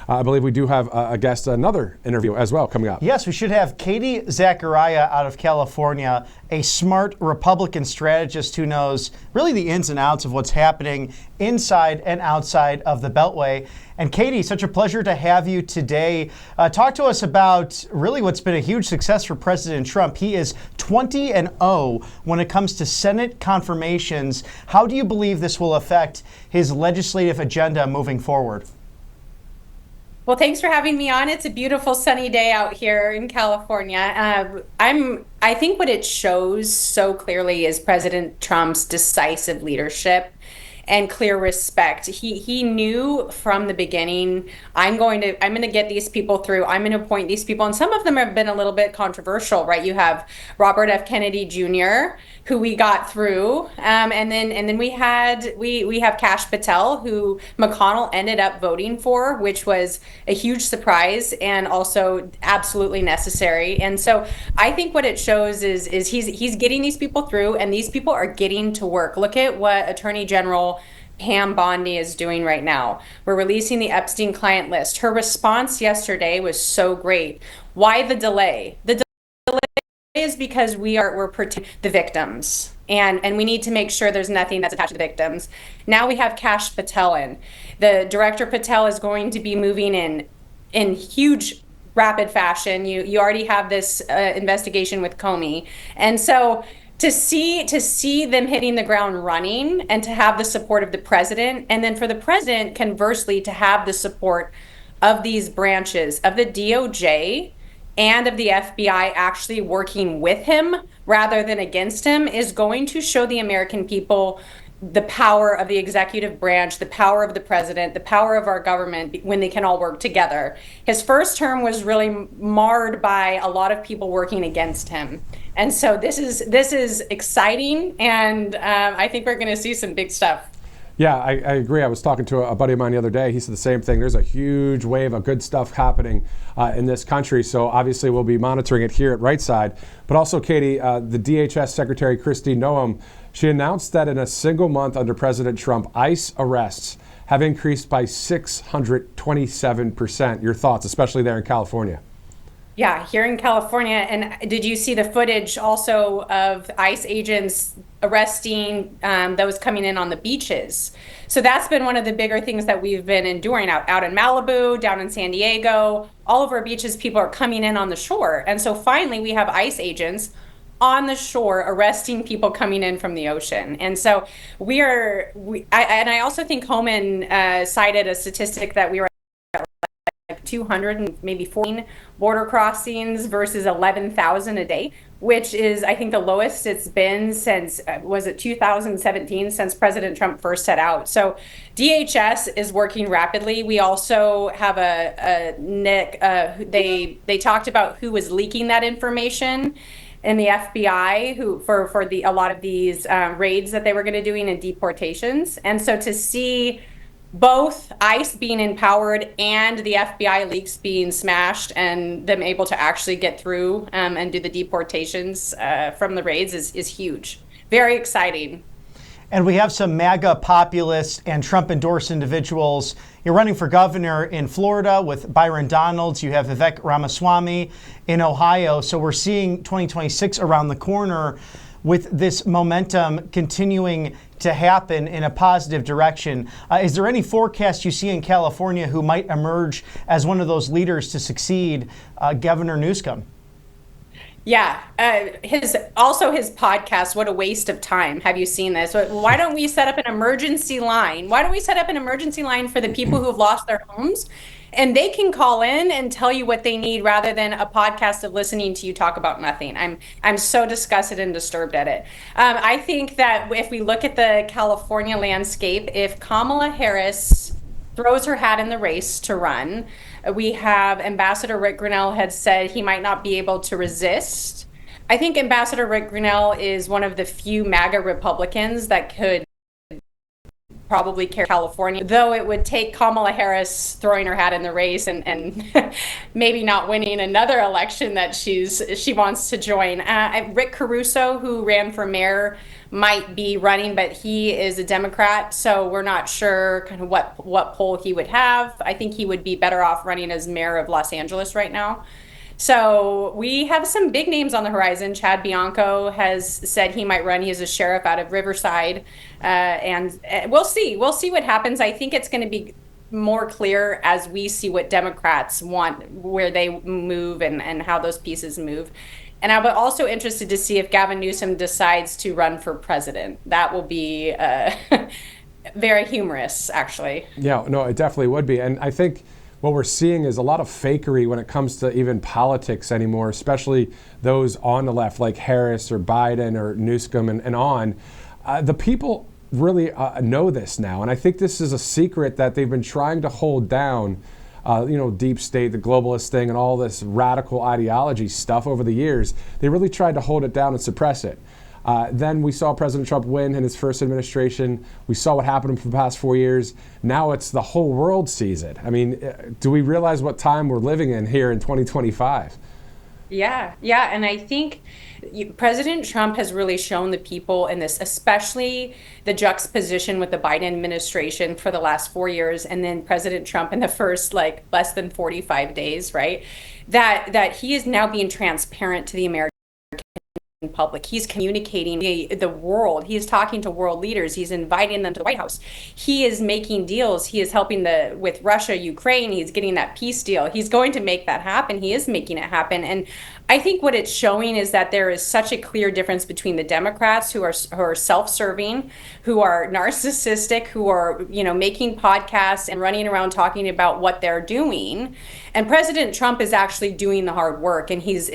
I believe we do have a guest, another interview as well coming up. Yes, we should have Katie Zacharia out of California, a smart Republican strategist who knows really the ins and outs of what's happening inside and outside of the Beltway. And Katie, such a pleasure to have you today. Talk to us about really what's been a huge success for President Trump. He is 20-0 when it comes to Senate confirmations. How do you believe this will affect his legislative agenda moving forward? Well, thanks for having me on. It's a beautiful sunny day out here in California. I think what it shows so clearly is President Trump's decisive leadership and clear respect. He knew from the beginning, I'm going to get these people through. I'm going to appoint these people, and some of them have been a little bit controversial, right? You have Robert F. Kennedy Jr., who we got through, and then we have Kash Patel, who McConnell ended up voting for, which was a huge surprise and also absolutely necessary. And so I think what it shows is he's getting these people through, and these people are getting to work. Look at what Attorney General Pam Bondi is doing right now. We're releasing the Epstein client list. Her response yesterday was so great. Why the delay? The delay is because we're protecting the victims, and we need to make sure there's nothing that's attached to the victims. Now we have Kash Patel in. The Director Patel is going to be moving in huge rapid fashion. You already have this investigation with Comey, and so to see them hitting the ground running and to have the support of the president, and then for the president, conversely, to have the support of these branches of the DOJ and of the FBI actually working with him rather than against him, is going to show the American people the power of the executive branch, the power of the president, the power of our government when they can all work together. His first term was really marred by a lot of people working against him. And so this is exciting, and I think we're going to see some big stuff. Yeah, I agree. I was talking to a buddy of mine the other day. He said the same thing. There's a huge wave of good stuff happening in this country. So obviously we'll be monitoring it here at Right Side. But also, Katie, the DHS Secretary Kristi Noem, she announced that in a single month under President Trump, ICE arrests have increased by 627%. Your thoughts, especially there in California? Yeah, here in California. And did you see the footage also of ICE agents arresting those coming in on the beaches? So that's been one of the bigger things that we've been enduring out in Malibu, down in San Diego, all over our beaches. People are coming in on the shore. And so finally we have ICE agents on the shore arresting people coming in from the ocean. And so I also think Homan cited a statistic that we were 200 and maybe 14 border crossings versus 11,000 a day, which is, I think, the lowest it's been since, was it 2017, since President Trump first set out. So DHS is working rapidly. We also have they talked about who was leaking that information in the FBI, who for a lot of these raids that they were going to doing and deportations. And so to see both ICE being empowered and the FBI leaks being smashed and them able to actually get through and do the deportations from the raids is huge. Very exciting. And we have some MAGA populists and Trump-endorsed individuals. You're running for governor in Florida with Byron Donalds. You have Vivek Ramaswamy in Ohio. So we're seeing 2026 around the corner with this momentum continuing to happen in a positive direction. Is there any forecast you see in California who might emerge as one of those leaders to succeed Governor Newsom? Yeah, his podcast, what a waste of time. Have you seen this? Why don't we set up an emergency line? Why don't we set up an emergency line for the people who have lost their homes? And they can call in and tell you what they need rather than a podcast of listening to you talk about nothing. I'm so disgusted and disturbed at it. I think that if we look at the California landscape, if Kamala Harris throws her hat in the race to run, we have Ambassador Rick Grenell had said he might not be able to resist. I think Ambassador Rick Grenell is one of the few MAGA Republicans that could probably carry California, though it would take Kamala Harris throwing her hat in the race and maybe not winning another election that she wants to join. Rick Caruso, who ran for mayor, might be running, but he is a Democrat, so we're not sure kind of what poll he would have. I think he would be better off running as mayor of Los Angeles right now. So we have some big names on the horizon. Chad Bianco has said he might run. He is a sheriff out of Riverside, and we'll see. We'll see what happens. I think it's going to be more clear as we see what Democrats want, where they move, and how those pieces move. And I'm also interested to see if Gavin Newsom decides to run for president. That will be very humorous, actually. Yeah, no, it definitely would be. And I think what we're seeing is a lot of fakery when it comes to even politics anymore, especially those on the left like Harris or Biden or Newsom and on. The people really know this now. And I think this is a secret that they've been trying to hold down. Deep state, the globalist thing, and all this radical ideology stuff over the years. They really tried to hold it down and suppress it. Then we saw President Trump win in his first administration. We saw what happened for the past 4 years. Now it's the whole world sees it. I mean, do we realize what time we're living in here in 2025? Yeah, and I think President Trump has really shown the people in this, especially the juxtaposition with the Biden administration for the last 4 years, and then President Trump in the first less than 45 days, right? That he is now being transparent to the American public. He's communicating the world. He is talking to world leaders. He's inviting them to the White House. He is making deals. He is helping with Russia, Ukraine. He's getting that peace deal. He's going to make that happen. He is making it happen. And I think what it's showing is that there is such a clear difference between the Democrats who are self-serving, who are narcissistic, who are making podcasts and running around talking about what they're doing, and President Trump is actually doing the hard work, and he's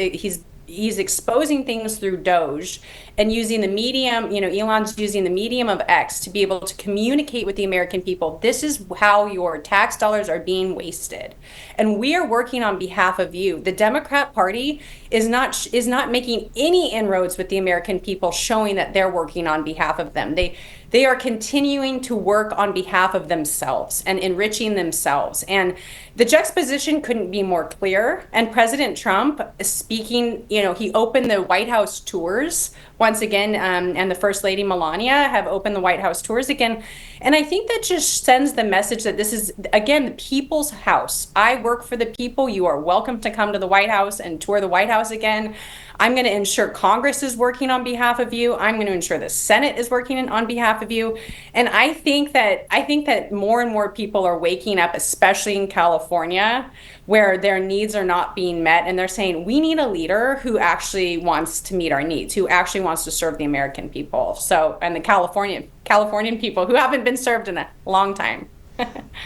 exposing things through Doge and using the medium, Elon's using the medium of X to be able to communicate with the American people. This is how your tax dollars are being wasted. And we are working on behalf of you. The Democrat Party is not making any inroads with the American people, showing that they're working on behalf of them. They are continuing to work on behalf of themselves and enriching themselves. And the juxtaposition couldn't be more clear. And President Trump speaking, he opened the White House tours once again, and the First Lady Melania have opened the White House tours again. And I think that just sends the message that this is, again, the people's house. I work for the people. You are welcome to come to the White House and tour the White House again. I'm going to ensure Congress is working on behalf of you. I'm going to ensure the Senate is working on behalf of you. And I think that more and more people are waking up, especially in California, where their needs are not being met. And they're saying, we need a leader who actually wants to meet our needs, who actually wants to serve the American people. So, and the Californian people who haven't been served in a long time.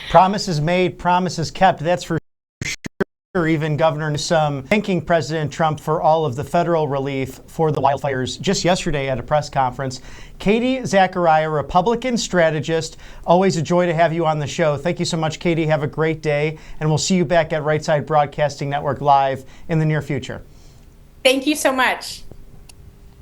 Promises made, promises kept. That's for sure. Even Governor Newsom thanking President Trump for all of the federal relief for the wildfires just yesterday at a press conference. Katie Zacharia, Republican strategist. Always a joy to have you on the show. Thank you so much, Katie. Have a great day. And we'll see you back at Right Side Broadcasting Network Live in the near future. Thank you so much.